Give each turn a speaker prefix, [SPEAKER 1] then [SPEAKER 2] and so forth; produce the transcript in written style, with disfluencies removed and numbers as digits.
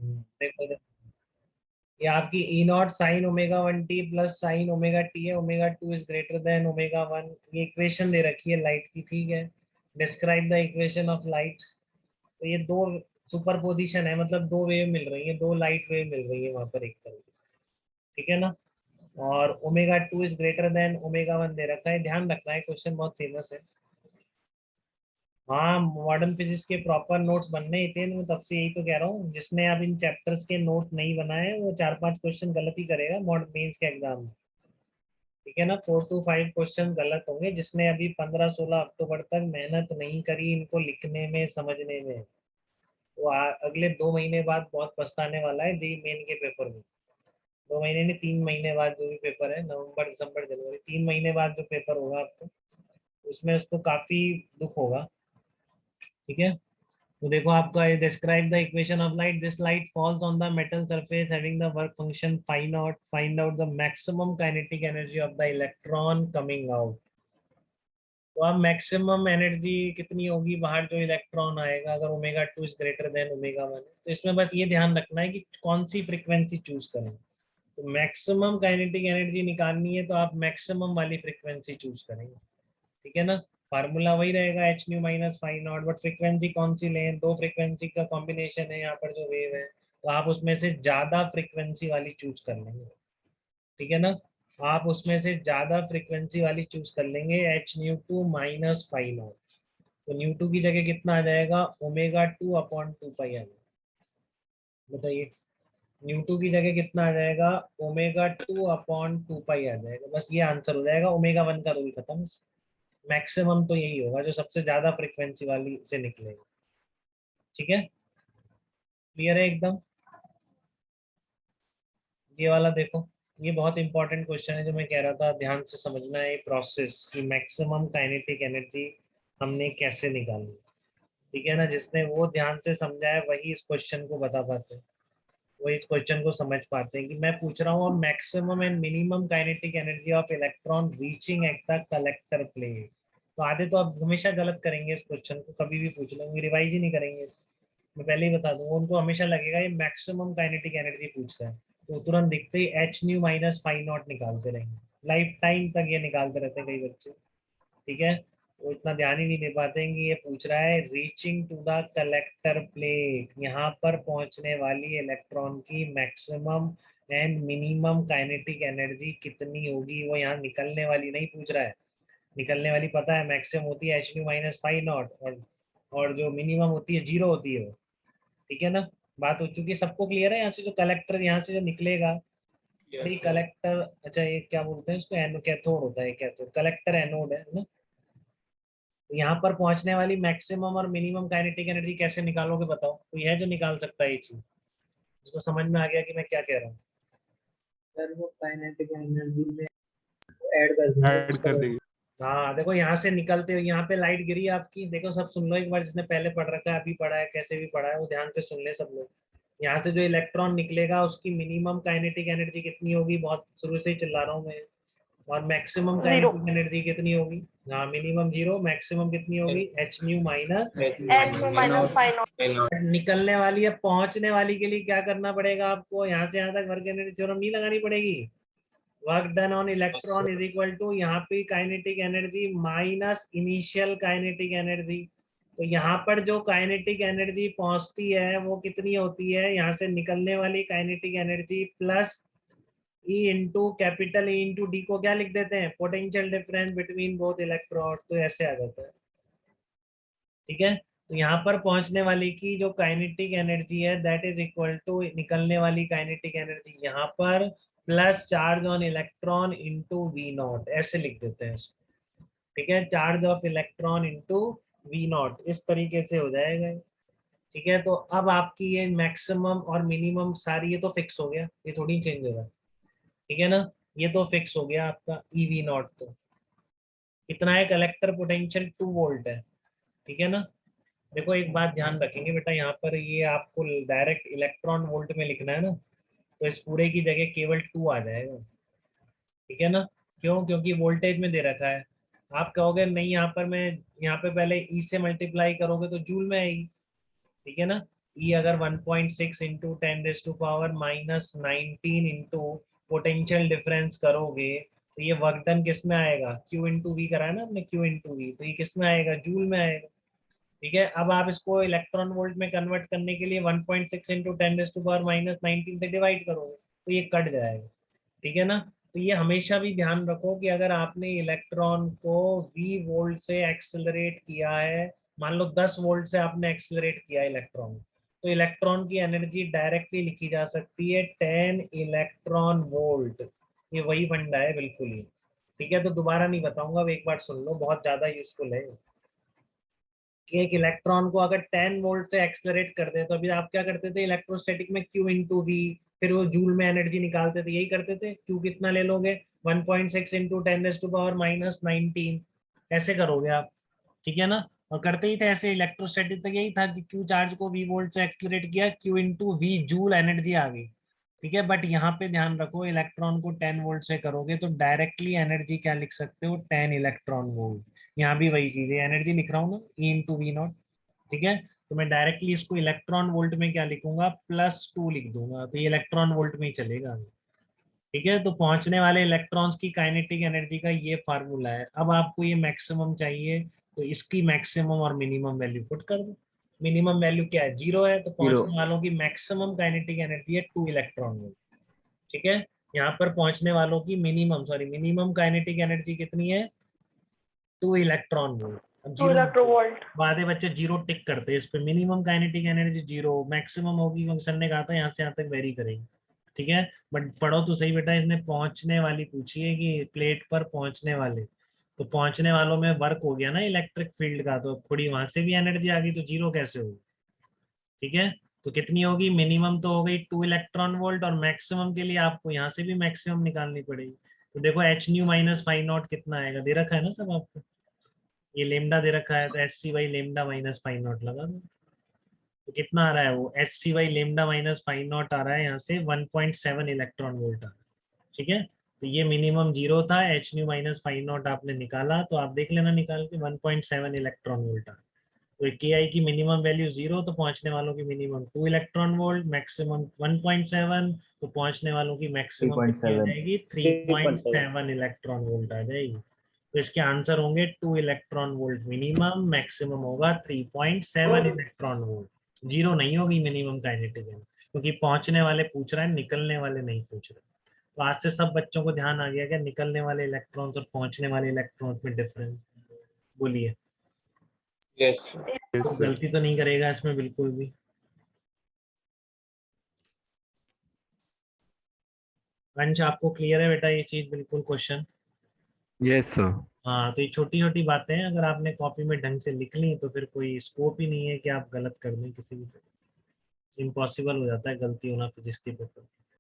[SPEAKER 1] देखो देखो, ये आपकी E naught sine omega one t plus sine omega t है, omega two is greater than omega one. ये इक्वेशन दे रखी है लाइट की, ठीक है। Describe the equation of light. तो ये दो सुपर पोजिशन है, मतलब दो वेव मिल रही है, दो लाइट वेव मिल रही है वहां पर एक तरह की, ठीक है ना। और omega two is greater than omega one दे रखा है, ध्यान रखना है, क्वेश्चन बहुत फेमस है। हाँ, मॉडर्न फिजिक्स के प्रॉपर नोट्स बनने ही थे, मैं तब से यही तो कह रहा हूँ, जिसने अब इन चैप्टर्स के नोट नहीं बनाए वो 4-5 क्वेश्चन गलत ही करेगा मॉडर्न मेंस के एग्जाम में, ठीक है ना। 4 to 5 क्वेश्चन गलत होंगे, जिसने अभी 15-16 अक्टूबर तक मेहनत नहीं करी इनको लिखने में समझने में, वो अगले 2 महीने बाद बहुत पछताने वाला है दी मेन के पेपर में। 2 महीने नहीं, 3 महीने बाद जो भी पेपर है, नवंबर दिसंबर जनवरी, 3 महीने बाद जो पेपर होगा आपको, उसमें उसको काफी दुख होगा, ठीक है। तो देखो आपका, describe the equation of light, this light falls on the metal surface having the work function find out, find out the maximum kinetic energy of the electron coming out. तो अब मैक्सिमम एनर्जी कितनी होगी बाहर जो electron आएगा, अगर omega two is greater than omega one. तो इसमें बस ये ध्यान रखना है कि कौन सी फ्रीक्वेंसी चूज करें। तो मैक्सिमम काइनेटिक एनर्जी निकालनी है तो आप मैक्सिमम वाली फ्रीक्वेंसी चूज करेंगे, ठीक है ना। फार्मूला वही रहेगा H nu minus five not, but frequency कौन सी लें, दो फ्रीक्वेंसी का कॉम्बिनेशन है यहाँ पर जो वेव है, तो आप उसमें से ज्यादा फ्रीक्वेंसी वाली चूज कर लेंगे, ठीक है ना। आप उसमें से ज्यादा फ्रीक्वेंसी वाली चूज कर लेंगे, h nu two minus five naught. तो न्यू टू की जगह कितना आ जाएगा, omega two upon two pi आ जाएगा, बताइए। न्यू टू की जगह कितना आ जाएगा, omega two upon two pi आ जाएगा, बस ये आंसर हो जाएगा, ओमेगा वन का रूल खत्म। मैक्सिमम तो यही होगा जो सबसे ज्यादा फ्रीक्वेंसी वाली से निकलेगा, ठीक है। क्लियर है एकदम। ये वाला देखो, ये बहुत इंपॉर्टेंट क्वेश्चन है जो मैं कह रहा था ध्यान से समझना है, प्रोसेस की मैक्सिमम काइनेटिक एनर्जी हमने कैसे निकाली, ठीक है ना। जिसने वो ध्यान से समझा है वही इस क्वेश्चन को बता पाते हैं, वही इस क्वेश्चन को समझ पाते हैं कि मैं पूछ रहा हूँ maximum and minimum kinetic energy of electron reaching at the collector plate. तो आधे तो आप हमेशा गलत करेंगे इस क्वेश्चन को, कभी भी पूछ लेंगे, रिवाइज ही नहीं करेंगे। मैं पहले ही बता दूंगा, उनको हमेशा लगेगा ये मैक्सिमम काइनेटिक एनर्जी पूछ रहा है, तो तुरंत दिखते ही h nu minus five naught निकालते रहेंगे, लाइफ टाइम तक ये निकालते रहते हैं कई बच्चे, ठीक है। वो इतना ध्यान ही नहीं दे पाते हैं कि ये पूछ रहा है reaching to the collector plate, यहाँ पर पहुंचने वाली इलेक्ट्रॉन की maximum and minimum kinetic energy कितनी होगी, वो यहाँ निकलने वाली नहीं पूछ रहा है। निकलने वाली पता है, मैक्सिमम होती है H nu minus five not, और जो मिनिमम होती है जीरो होती है वो, ठीक है ना। बात हो चुकी है, सबको क्लियर है। यहाँ से जो कलेक्टर, यहाँ से जो निकलेगा, भाई कलेक्टर, अच्छा ये क्या बोलते हैं इसको, एनो कैथोड होता है, कैथोड कलेक्टर एनोड है ना। तो यहाँ पर पहुंचने वाली मैक्सिमम और मिनिमम काइनेटिक एनर्जी कैसे निकालोगे बताओ, तो यह जो निकाल सकता है ये चीज, इसको समझ में आ गया कि मैं क्या कह रहा हूँ। सर वो काइनेटिक एनर्जी में ऐड कर
[SPEAKER 2] ऐड कर
[SPEAKER 1] देंगे।
[SPEAKER 2] देंगे।
[SPEAKER 1] हाँ देखो, यहाँ से निकलते हुए यहाँ पे लाइट गिरी आपकी, देखो सब सुन लो एक बार, जिसने पहले पढ़ रखा है, अभी पढ़ा है, कैसे भी पढ़ा है, वो ध्यान से सुन ले सब लोग। यहाँ से जो इलेक्ट्रॉन निकलेगा उसकी मिनिमम काइनेटिक एनर्जी कितनी होगी, बहुत शुरू से ही चिल्ला रहा हूँ मैं। और मैक्सिमम
[SPEAKER 3] जीरो।
[SPEAKER 1] काइनेटिक एनर्जी कितनी होगी, हाँ मिनिमम जीरो, मैक्सिमम कितनी होगी H nu minus.
[SPEAKER 3] H nu minus five not.
[SPEAKER 1] निकलने वाली है, पहुंचने वाली के लिए क्या करना पड़ेगा आपको, यहाँ से यहाँ तक वर्क एनर्जी थ्योरम नहीं लगानी पड़ेगी। Work done on electron is equal to यहाँ पे kinetic energy minus initial kinetic energy. तो यहाँ पर जो काइनेटिक एनर्जी पहुंचती है वो कितनी होती है, यहाँ से निकलने वाली kinetic energy plus E into capital E into D को क्या लिख देते हैं, potential difference between both electrons, तो ऐसे आ जाता है, ठीक है। तो यहाँ पर पहुंचने वाली की जो काइनेटिक एनर्जी है दैट इज इक्वल टू निकलने वाली काइनेटिक एनर्जी यहाँ पर plus charge on electron into V naught, ऐसे लिख देते हैं इसको, ठीक है। Charge of electron into V naught, इस तरीके से हो जाएगा, ठीक है। तो अब आपकी ये मैक्सिमम और मिनिमम सारी, ये तो फिक्स हो गया, ये थोड़ी चेंज होगा, ठीक है ना। ये तो फिक्स हो गया आपका ई वी नॉट, तो कितना है, कलेक्टर पोटेंशियल 2 वोल्ट है, ठीक है ना। देखो एक बात ध्यान रखेंगे बेटा, यहाँ पर ये आपको डायरेक्ट इलेक्ट्रॉन वोल्ट में लिखना है ना, तो इस पूरे की जगह केवल 2 आ जाएगा, ठीक है ना। क्यों, क्योंकि वोल्टेज में दे रखा है। आप कहोगे नहीं, यहाँ पर मैं, यहाँ पे पहले ई से मल्टीप्लाई करोगे तो जूल में आएगी, ठीक है ना। E अगर 1.6 इंटू 10⁻⁻19 इंटू पोटेंशियल डिफरेंस करोगे तो ये वर्क डन किस में आएगा, Q इंटू वी करा है ना हमने, Q इंटू वी, तो ये किस में आएगा, जूल में आएगा। ठीक है, अब आप इसको इलेक्ट्रॉन वोल्ट में कन्वर्ट करने के लिए 1.6 इंटू 10⁻⁻19 से डिवाइड करोगे तो ये कट जाएगा। ठीक है ना, तो ये हमेशा भी ध्यान रखो कि अगर आपने इलेक्ट्रॉन को v वोल्ट से एक्सेलरेट किया है, मान लो 10 वोल्ट से आपने एक्सेलरेट किया इलेक्ट्रॉन, तो इलेक्ट्रॉन की एनर्जी डायरेक्टली लिखी जा सकती है 10 इलेक्ट्रॉन वोल्ट। ये वही फंडा है बिल्कुल ही। ठीक है, तो दोबारा नहीं बताऊंगा, अब एक बार सुन लो, बहुत ज्यादा यूजफुल है कि एक इलेक्ट्रॉन को अगर 10 वोल्ट से एक्सेलरेट कर दे, तो अभी आप क्या करते थे इलेक्ट्रोस्टैटिक में, Q इंटू वी, फिर वो जूल में एनर्जी निकालते थे, यही करते थे। Q कितना ले लोगे, 1.6 इंटू 10⁻⁻19 ऐसे करोगे आप। ठीक है ना, और करते ही थे ऐसे, इलेक्ट्रोस्टैटिक तक यही था कि Q चार्ज को V वोल्ट से एक्सेलरेट किया, Q into V joule energy आ गई। ठीक है, बट यहाँ पे ध्यान रखो, इलेक्ट्रॉन को 10 वोल्ट से करोगे तो डायरेक्टली एनर्जी क्या लिख सकते हो, 10 इलेक्ट्रॉन वोल्ट। यहाँ भी वही चीज है, एनर्जी लिख रहा हूँ ना, E इंटू वी नॉट। ठीक है, तो मैं डायरेक्टली इसको इलेक्ट्रॉन वोल्ट में क्या लिखूंगा, +2 लिख दूंगा, तो ये इलेक्ट्रॉन वोल्ट में ही चलेगा। ठीक है, तो पहुंचने वाले इलेक्ट्रॉन्स की काइनेटिक एनर्जी का ये फार्मूला है। अब आपको ये मैक्सिमम चाहिए, तो इसकी मैक्सिमम और मिनिमम वैल्यू पुट कर दो। मिनिमम वैल्यू क्या है, 0 है, तो
[SPEAKER 2] 0
[SPEAKER 1] पहुंचने वालों की मैक्सिमम काइनेटिक एनर्जी है 2 इलेक्ट्रॉन वोल्ट। ठीक है, यहाँ पर पहुंचने वालों की मिनिमम काइनेटिक एनर्जी कितनी है, 2 इलेक्ट्रॉन वोल्ट। अब
[SPEAKER 3] 2
[SPEAKER 1] जीरो,
[SPEAKER 3] electrovolt.
[SPEAKER 1] आधे बच्चे जीरो टिक करते हैं इस पे, मिनिमम काइनेटिक एनर्जी 0, मैक्सिमम होगी क्योंकि सर ने कहा था यहाँ से यहाँ तक वेरी करेगी। ठीक है, बट पढ़ो तो सही बेटा, इसने पहुंचने वाली पूछी है कि प्लेट पर पहुंचने वाले, तो पहुंचने वालों में वर्क हो गया ना इलेक्ट्रिक फील्ड का, तो थोड़ी वहां से भी एनर्जी आ गई, तो 0 कैसे होगी। ठीक है, तो कितनी होगी, मिनिमम तो हो गई 2 इलेक्ट्रॉन वोल्ट, और मैक्सिमम के लिए आपको यहाँ से भी मैक्सिमम निकालनी पड़ेगी। तो देखो h⁻⁻⁵0 कितना आएगा, दे रखा है ना सब आपको, ये लेमडा दे रखा है, तो hc/λ-ϕ0 लगा दो, तो कितना आ रहा है वो, hc/λ-ϕ0 आ रहा है यहाँ से 1.7 इलेक्ट्रॉन वोल्ट आ रहा है। ठीक है, तो ये मिनिमम 0 था, h⁻⁻⁵0 आपने निकाला, तो आप देख लेना निकाल के 1.7 इलेक्ट्रॉन वोल्ट आ रहा है। तो के आई की मिनिमम वैल्यू 0, तो पहुंचने वालों की मिनिमम 2 इलेक्ट्रॉन वोल्ट, मैक्सिमम 1.7, तो पहुंचने वालों की मैक्सिमम कितनी आ
[SPEAKER 2] 3.7
[SPEAKER 1] जाएगी, 3.7 इलेक्ट्रॉन वोल्ट आ जाएगी। तो इसके आंसर होंगे 2 इलेक्ट्रॉन वोल्ट मिनिमम, मैक्सिमम होगा 3.7 इलेक्ट्रॉन वोल्ट। 0 नहीं होगी मिनिमम काइनेटिक एनर्जी, क्योंकि पहुंचने वाले पूछ रहे हैं, निकलने वाले नहीं पूछ रहे। तो आज से सब बच्चों को ध्यान आ गया क्या, निकलने वाले इलेक्ट्रॉन्स और पहुंचने वाले इलेक्ट्रॉन्स में डिफरेंस, बोलिए।
[SPEAKER 4] Yes.
[SPEAKER 2] yes
[SPEAKER 1] तो
[SPEAKER 2] sir
[SPEAKER 1] गलती तो नहीं करेगा इसमें बिल्कुल भी। अंश आपको क्लियर है बेटा ये चीज बिल्कुल, क्वेश्चन।
[SPEAKER 2] yes sir
[SPEAKER 1] हाँ, तो ये छोटी छोटी बातें हैं, अगर आपने कॉपी में ढंग से लिख ली तो फिर कोई स्कोप ही नहीं है कि आप गलत कर दें किसी भी तरह। इम्पॉसिबल हो जाता है गलती होना फिजिक्स के पेपर।